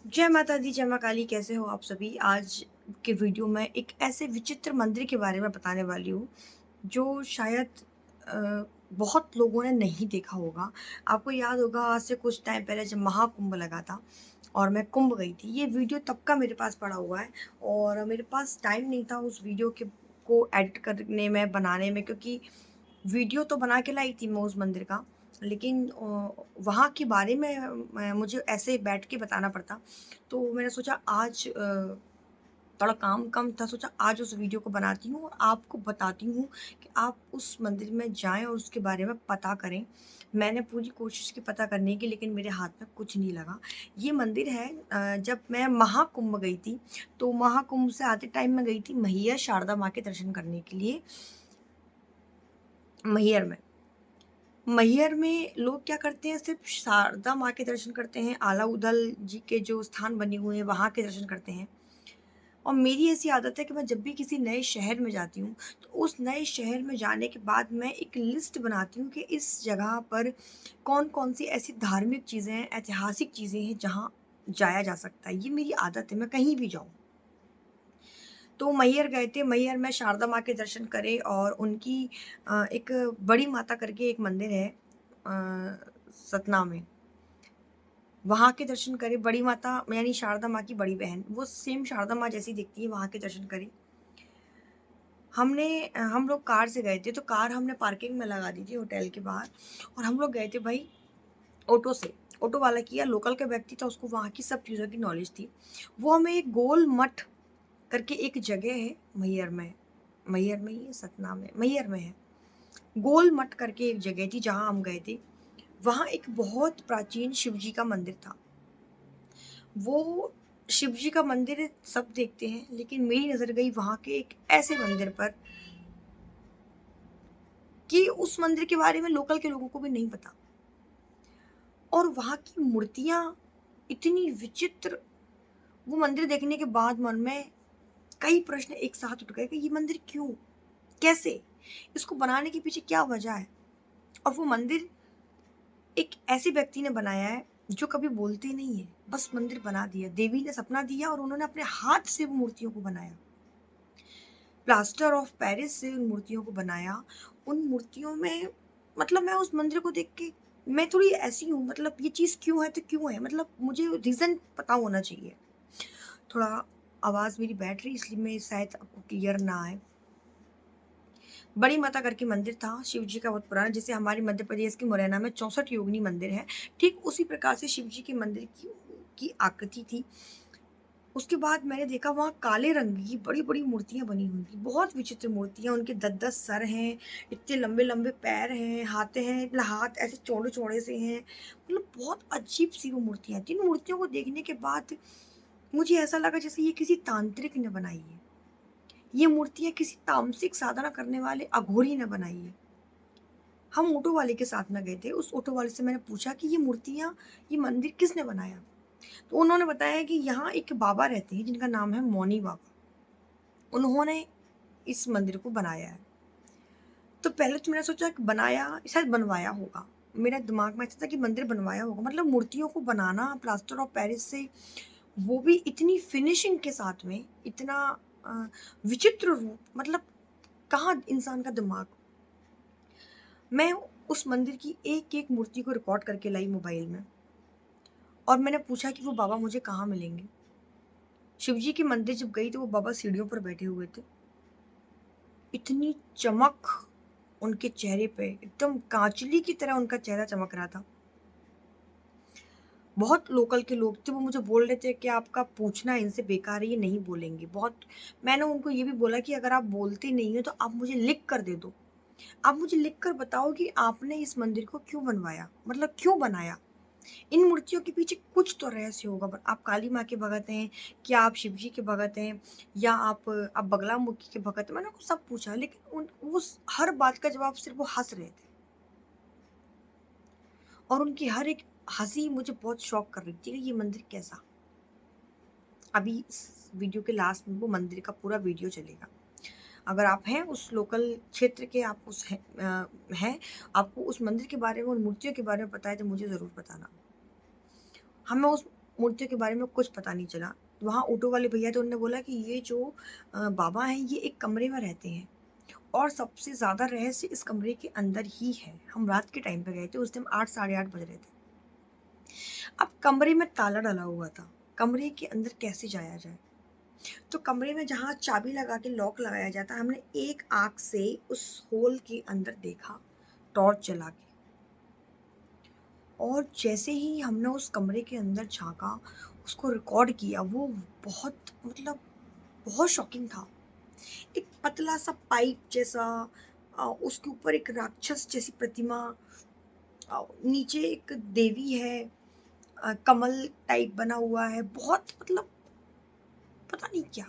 जय माता दी, जय माँ काली। कैसे हो आप सभी? आज के वीडियो में एक ऐसे विचित्र मंदिर के बारे में बताने वाली हूँ, जो शायद बहुत लोगों ने नहीं देखा होगा। आपको याद होगा आज से कुछ टाइम पहले जब महाकुंभ लगा था और मैं कुंभ गई थी। ये वीडियो तब का मेरे पास पड़ा हुआ है और मेरे पास टाइम नहीं था उस वीडियो के को एडिट करने में, बनाने में, क्योंकि वीडियो तो बना के लाई थी मैं उस मंदिर का, लेकिन वहाँ के बारे में मुझे ऐसे बैठ के बताना पड़ता। तो मैंने सोचा आज थोड़ा काम कम था, सोचा आज उस वीडियो को बनाती हूँ और आपको बताती हूँ कि आप उस मंदिर में जाएँ और उसके बारे में पता करें। मैंने पूरी कोशिश की पता करने की, लेकिन मेरे हाथ में कुछ नहीं लगा। ये मंदिर है, जब मैं महाकुंभ गई थी, तो महाकुंभ से आते टाइम मैं गई थी मैहर शारदा माँ के दर्शन करने के लिए, मैहर में। मैहर में लोग क्या करते हैं, सिर्फ़ शारदा माँ के दर्शन करते हैं, आला-उदल जी के जो स्थान बने हुए हैं, वहाँ के दर्शन करते हैं। और मेरी ऐसी आदत है कि मैं जब भी किसी नए शहर में जाती हूँ, तो उस नए शहर में जाने के बाद मैं एक लिस्ट बनाती हूँ कि इस जगह पर कौन-कौन सी ऐसी धार्मिक चीज़ें हैं, ऐतिहासिक चीज़ें हैं, जहाँ जाया जा सकता है। ये मेरी आदत है, मैं कहीं भी जाऊँ। तो मैहर गए थे, मैहर में शारदा माँ के दर्शन करे और उनकी एक बड़ी माता करके एक मंदिर है सतना में, वहाँ के दर्शन करे। बड़ी माता यानी शारदा माँ की बड़ी बहन, वो सेम शारदा माँ जैसी दिखती है, वहाँ के दर्शन करे। हम लोग कार से गए थे, तो कार हमने पार्किंग में लगा दी थी होटल के बाहर और हम लोग गए थे भाई ऑटो से। ऑटो वाला किया, लोकल का व्यक्ति था, उसको वहाँ की सब चीज़ों की नॉलेज थी। वो हमें एक गोल मठ करके एक जगह है मैहर में ही है, सतना में, मैहर में है। गोल मठ करके एक जगह थी जहाँ हम गए थे। वहाँ एक बहुत प्राचीन शिव जी का मंदिर था। वो शिव जी का मंदिर सब देखते हैं, लेकिन मेरी नज़र गई वहाँ के एक ऐसे मंदिर पर कि उस मंदिर के बारे में लोकल के लोगों को भी नहीं पता। और वहाँ की मूर्तियाँ इतनी विचित्र, वो मंदिर देखने के बाद मन में कई प्रश्न एक साथ उठ गए कि ये मंदिर क्यों? कैसे? इसको बनाने के पीछे क्या वजह है? और वो मंदिर एक ऐसे व्यक्ति ने बनाया है जो कभी बोलते नहीं है, बस मंदिर बना दिया। देवी ने सपना दिया और उन्होंने अपने हाथ से वो मूर्तियों को बनाया। प्लास्टर ऑफ पेरिस से उन मूर्तियों को बनाया। उन मूर्तियों में मतलब मैं उस मंदिर को देख के मैं थोड़ी ऐसी हूँ, मतलब ये चीज़ क्यों है तो क्यों है? मतलब मुझे रीज़न पता होना चाहिए। थोड़ा आवाज़ मेरी बैठ रही, इसलिए मैं शायद आपको क्लियर ना आए। बड़ी माता करके मंदिर था, शिव जी का बहुत पुराना, जैसे हमारे मध्य प्रदेश के मुरैना में 64 योगिनी मंदिर है, ठीक उसी प्रकार से शिव जी के मंदिर की आकृति थी। उसके बाद मैंने देखा वहाँ काले रंग की बड़ी-बड़ी मूर्तियाँ बनी हुई थी, बहुत विचित्र मूर्तियाँ, उनके 10-10 सर हैं, इतने लंबे-लंबे पैर हैं, हाथ ऐसे चौड़े-चौड़े से हैं, मतलब बहुत अजीब-सी वो मूर्तियाँ थी। इन मूर्तियों को देखने के बाद मुझे ऐसा लगा जैसे ये किसी तांत्रिक ने बनाई है। ये मूर्तियाँ किसी तामसिक साधना करने वाले अघोरी ने बनाई है। हम ऑटो वाले के साथ में गए थे, उस ऑटो वाले से मैंने पूछा कि ये मूर्तियाँ, ये मंदिर किसने बनाया? तो उन्होंने बताया कि यहाँ एक बाबा रहते हैं जिनका नाम है मौनी बाबा। उन्होंने इस मंदिर को बनाया है। तो पहले तो मैंने सोचा कि बनाया, शायद बनवाया होगा। मेरा दिमाग में ऐसा था कि मंदिर बनवाया होगा, मतलब मूर्तियों को बनाना प्लास्टर ऑफ पेरिस से, वो भी इतनी फिनिशिंग के साथ में, इतना अ, विचित्र रूप, मतलब कहाँ इंसान का दिमाग। मैं उस मंदिर की एक-एक मूर्ति को रिकॉर्ड करके लाई मोबाइल में और मैंने पूछा कि वो बाबा मुझे कहाँ मिलेंगे? शिवजी के मंदिर जब गई तो वो बाबा सीढ़ियों पर बैठे हुए थे। इतनी चमक उनके चेहरे पे, एकदम कांचली की तरह उनका चेहरा चमक रहा था। बहुत लोकल के लोग थे, वो मुझे बोल रहे थे कि आपका पूछना इनसे बेकार है, ये नहीं बोलेंगे। बहुत मैंने उनको ये भी बोला कि अगर आप बोलते नहीं हो तो आप मुझे लिख कर दे दो। आप मुझे लिख कर बताओ कि आपने इस मंदिर को क्यों बनवाया? मतलब क्यों बनाया? इन मूर्तियों के पीछे कुछ तो रहस्य होगा। ब आप काली माँ के भगत हैं, क्या आप शिव जी के भगत हैं, या आप बगलामुखी के भगत हैं? मैंने उनको सब पूछा, लेकिन उन वो स हर बात का जवाब सिर्फ़ वो हँस रहे थे और उनकी हर एक हँसी मुझे बहुत शॉक कर रही थी कि ये मंदिर कैसा? अभी इस वीडियो के लास्ट में वो मंदिर का पूरा वीडियो चलेगा। अगर आप हैं उस लोकल क्षेत्र के, आप हैं, आपको उस मंदिर के बारे में, उन मूर्तियों के बारे में पता है तो मुझे ज़रूर बताना। हमें उस मूर्तियों के बारे में कुछ पता नहीं चला। वहाँ ऑटो वाले भैया थे, उन्होंने बोला कि ये जो बाबा हैं ये एक कमरे में रहते हैं और सबसे ज़्यादा रहस्य इस कमरे के अंदर ही है। हम रात के टाइम पे गए थे, उस टाइम 8 साढ़े 8 बज रहे थे। अब कमरे में ताला डला हुआ था, कमरे के अंदर कैसे जाया जाए? तो कमरे में जहाँ चाबी लगा के लॉक लगाया जाता, हमने एक आँख से उस होल के अंदर देखा टॉर्च जला के, और जैसे ही हमने उस कमरे के अंदर झाँका, उसको रिकॉर्ड किया, वो बहुत मतलब बहुत शॉकिंग था। एक पतला सा पाइप जैसा, उसके ऊपर एक राक्षस जैसी प्रतिमा, नीचे एक देवी है, कमल टाइप बना हुआ है, बहुत मतलब पता नहीं क्या।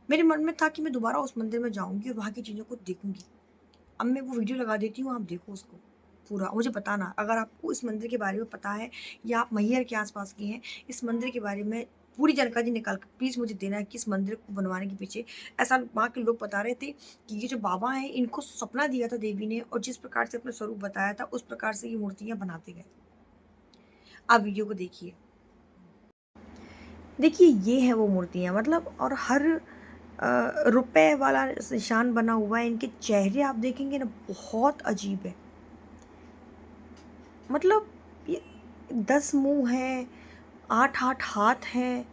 मेरे मन में था कि मैं दोबारा उस मंदिर में जाऊंगी और वहाँ की चीज़ों को देखूंगी। अब मैं वो वीडियो लगा देती हूँ, आप देखो उसको पूरा, मुझे बताना अगर आपको इस मंदिर के बारे में पता है या आप मैहर के आसपास के हैं, इस मंदिर के बारे में पूरी जानकारी निकाल कर प्लीज़ मुझे देना है कि इस मंदिर को बनवाने के पीछे, ऐसा वहाँ के लोग बता रहे थे कि ये जो बाबा हैं इनको सपना दिया था देवी ने, और जिस प्रकार से अपना स्वरूप बताया था उस प्रकार से ये मूर्तियाँ बनाते गए। आप वीडियो को देखिए। देखिए ये है वो मूर्तियाँ, मतलब और हर रुपए वाला निशान बना हुआ है। इनके चेहरे आप देखेंगे ना, बहुत अजीब है। मतलब ये 10 मुंह हैं, 8-8 हाथ हैं,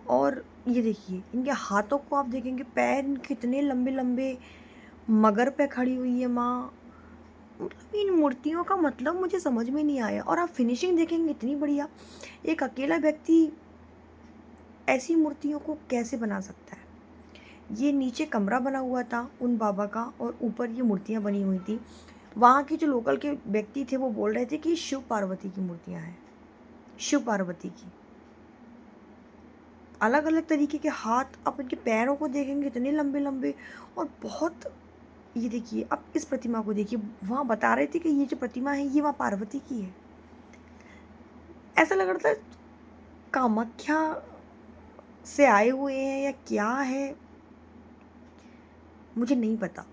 और ये देखिए इनके हाथों को आप देखेंगे, पैर इनके इतने लंबे लंबे, मगर पे खड़ी हुई है माँ। मतलब इन मूर्तियों का मतलब मुझे समझ में नहीं आया। और आप फिनिशिंग देखेंगे इतनी बढ़िया, एक अकेला व्यक्ति ऐसी मूर्तियों को कैसे बना सकता है? ये नीचे कमरा बना हुआ था उन बाबा का, और ऊपर ये मूर्तियाँ बनी हुई थी। वहाँ के जो लोकल के व्यक्ति थे वो बोल रहे थे कि शिव पार्वती की मूर्तियाँ हैं, शिव पार्वती की। अलग अलग तरीके के हाथ, आप इनके पैरों को देखेंगे इतने लंबे लंबे, और बहुत, ये देखिए अब इस प्रतिमा को देखिए, वहाँ बता रहे थे कि ये जो प्रतिमा है ये माँ पार्वती की है। ऐसा लग रहा था कामाख्या से आए हुए हैं या क्या है, मुझे नहीं पता।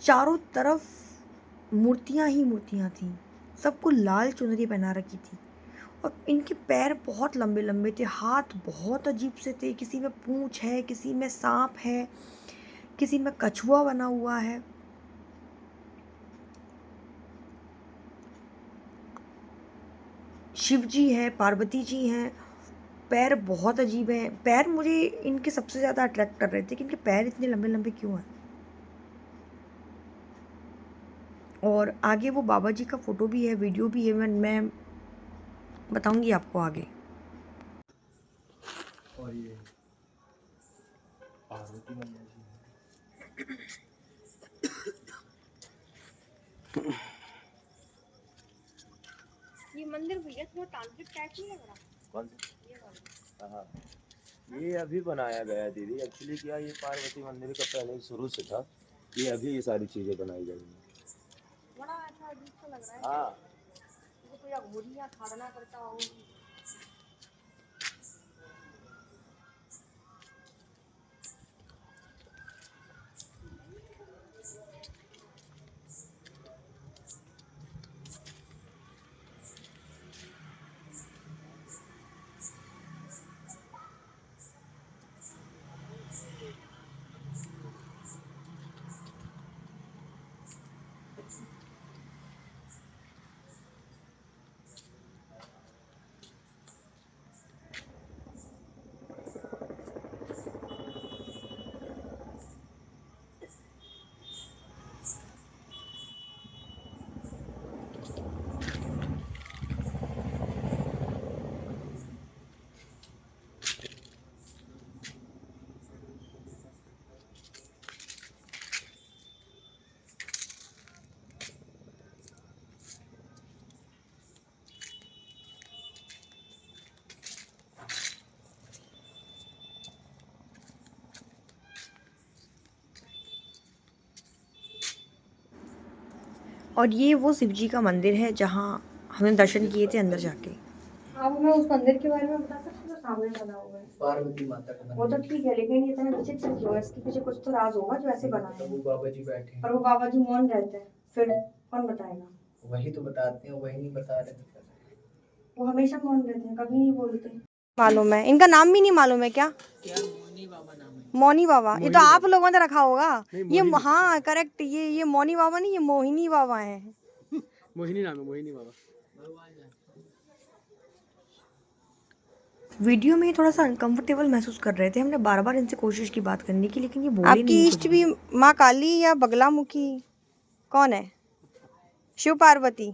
चारों तरफ मूर्तियां ही मूर्तियां थीं, सबको लाल चुनरी पहना रखी थी, और इनके पैर बहुत लंबे लंबे थे, हाथ बहुत अजीब से थे, किसी में पूंछ है, किसी में सांप है, किसी में कछुआ बना हुआ है। शिव जी है, पार्वती जी हैं, पैर बहुत अजीब हैं। पैर मुझे इनके सबसे ज़्यादा अट्रैक्ट कर रहे थे कि इनके पैर इतने लंबे लंबे क्यों हैं। और आगे वो बाबा जी का फ़ोटो भी है, वीडियो भी है, मैं बताऊंगी आपको आगे। और ये पार्वती मैया जी हैं। ये मंदिर भैया थोड़ा तांत्रिक टाइप नहीं लग रहा? कौन सा? ये वाला। हाँ, ये अभी बनाया गया है दीदी। एक्चुअली क्या, ये पार्वती मंदिर का पहले शुरू से था, ये अभी ये सारी चीजें बनाई गई हैं। बड़ा ऐसा अजीब सा लग रहा है, हाँ, जैसे कोई अघोरी या साधना करता हो। और ये वो शिव जी का मंदिर है जहाँ हमने दर्शन किए थे अंदर जाके। आप हमें उस मंदिर के बारे में बता सकते हो जो सामने बना हुआ है? पार्वती माता का वो तो मंदिर। ठीक है, लेकिन ये इतना विचित्र क्यों है? इसके पीछे कुछ तो राज होगा जो ऐसे बना है। वो बाबा जी बैठे हैं। और वो बाबा जी मौन रहते हैं, फिर कौन बताएगा? वही तो बताते हैं, वही नहीं बता रहे तो क्या करें? वो हमेशा मौन रहते हैं, कभी नहीं बोलते। मालूम है, इनका नाम भी नहीं मालूम है क्या? मौनी बाबा नाम है। मौनी बाबा, ये तो आप लोगों ने रखा होगा। नहीं, ये मोहिनी। हाँ करेक्ट, ये मौनी बाबा नहीं, ये मोहिनी बाबा है। मोहिनी नाम है, मोहिनी बाबा। वीडियो में थोड़ा सा अनकंफर्टेबल महसूस कर रहे थे, हमने बार बार इनसे कोशिश की बात करने की, लेकिन ये बोले नहीं। आपकी इष्ट भी माँ काली या बगलामुखी कौन है? शिव पार्वती?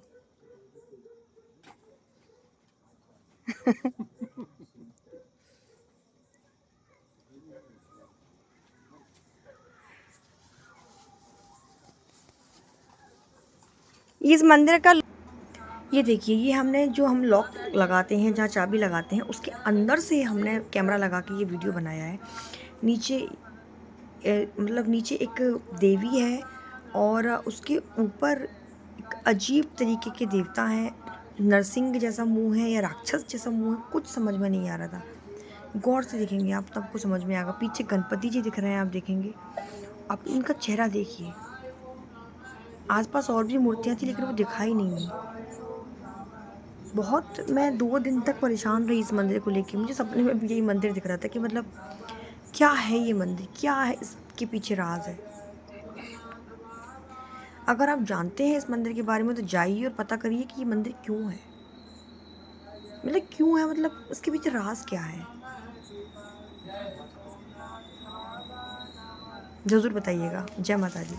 इस मंदिर का ये देखिए, ये हमने जो हम लॉक लगाते हैं, जहाँ चाबी लगाते हैं, उसके अंदर से हमने कैमरा लगा के ये वीडियो बनाया है। नीचे मतलब नीचे एक देवी है और उसके ऊपर एक अजीब तरीके के देवता हैं। नरसिंह जैसा मुंह है या राक्षस जैसा मुंह है, कुछ समझ में नहीं आ रहा था। गौर से देखेंगे आप तब आपको समझ में आएगा। पीछे गणपति जी दिख रहे हैं, आप देखेंगे, आप इनका चेहरा देखिए। आसपास और भी मूर्तियाँ थी लेकिन वो दिखाई नहीं दी। बहुत मैं 2 दिन तक परेशान रही इस मंदिर को लेके। मुझे सपने में भी यही मंदिर दिख रहा था कि मतलब क्या है ये मंदिर, क्या है इसके पीछे राज है। अगर आप जानते हैं इस मंदिर के बारे में तो जाइए और पता करिए कि ये मंदिर क्यों है, मतलब क्यों है, मतलब इसके पीछे राज क्या है, ज़रूर बताइएगा। जय माता दी।